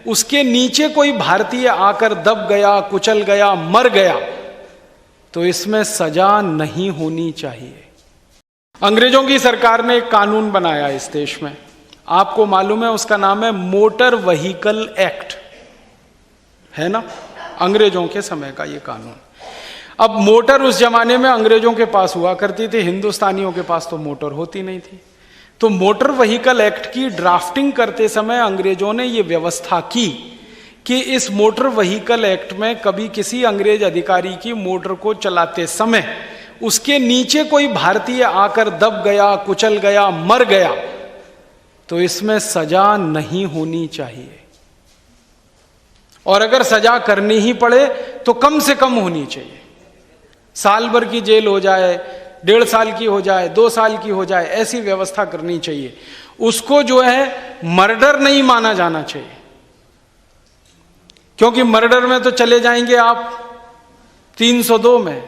उसके नीचे कोई भारतीय आकर दब गया, कुचल गया, मर गया, तो इसमें सजा नहीं होनी चाहिए। अंग्रेजों की सरकार ने एक कानून बनाया इस देश में, आपको मालूम है उसका नाम है मोटर व्हीकल एक्ट, है ना, अंग्रेजों के समय का ये कानून। अब मोटर उस जमाने में अंग्रेजों के पास हुआ करती थी, हिंदुस्तानियों के पास तो मोटर होती नहीं थी। तो मोटर व्हीकल एक्ट की ड्राफ्टिंग करते समय अंग्रेजों ने ये व्यवस्था की कि इस मोटर व्हीकल एक्ट में कभी किसी अंग्रेज अधिकारी की मोटर को चलाते समय उसके नीचे कोई भारतीय आकर दब गया, कुचल गया, मर गया, तो इसमें सजा नहीं होनी चाहिए। और अगर सजा करनी ही पड़े तो कम से कम होनी चाहिए। साल भर की जेल हो जाए, 1.5 साल की हो जाए, 2 साल की हो जाए, ऐसी व्यवस्था करनी चाहिए। उसको जो है मर्डर नहीं माना जाना चाहिए, क्योंकि मर्डर में तो चले जाएंगे आप 302 में,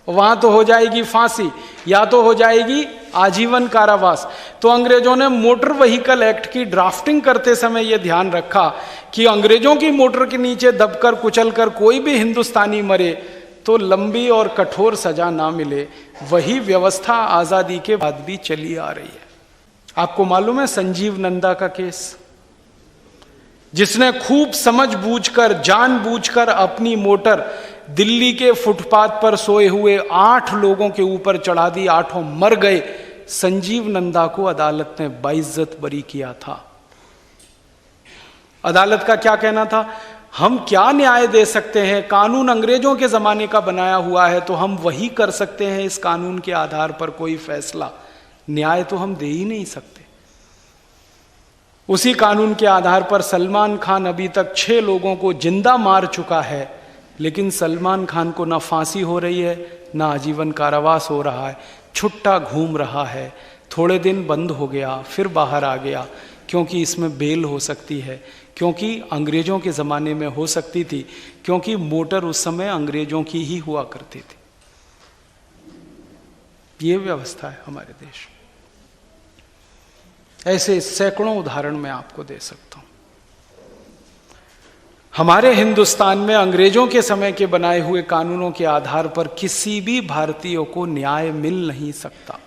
वहां तो हो जाएगी फांसी या तो हो जाएगी आजीवन कारावास। तो अंग्रेजों ने मोटर व्हीकल एक्ट की ड्राफ्टिंग करते समय यह ध्यान रखा कि अंग्रेजों की मोटर के नीचे दबकर कुचलकर कोई भी हिंदुस्तानी मरे तो लंबी और कठोर सजा ना मिले। वही व्यवस्था आजादी के बाद भी चली आ रही है। आपको मालूम है संजीव नंदा का केस, जिसने खूब समझबूझकर, जानबूझकर अपनी मोटर दिल्ली के फुटपाथ पर सोए हुए 8 लोगों के ऊपर चढ़ा दी, 8 मर गए। संजीव नंदा को अदालत ने बाइज्जत बरी किया था। अदालत का क्या कहना था, हम क्या न्याय दे सकते हैं, कानून अंग्रेजों के जमाने का बनाया हुआ है तो हम वही कर सकते हैं, इस कानून के आधार पर कोई फैसला, न्याय तो हम दे ही नहीं सकते। उसी कानून के आधार पर सलमान खान अभी तक 6 लोगों को जिंदा मार चुका है, लेकिन सलमान खान को ना फांसी हो रही है, ना आजीवन कारावास हो रहा है, छुट्टा घूम रहा है। थोड़े दिन बंद हो गया, फिर बाहर आ गया, क्योंकि इसमें बेल हो सकती है, क्योंकि अंग्रेजों के ज़माने में हो सकती थी, क्योंकि मोटर उस समय अंग्रेजों की ही हुआ करती थी। ये व्यवस्था है हमारे देश। ऐसे सैकड़ों उदाहरण मैं आपको दे सकता हूं। हमारे हिंदुस्तान में अंग्रेजों के समय के बनाए हुए कानूनों के आधार पर किसी भी भारतीय को न्याय मिल नहीं सकता।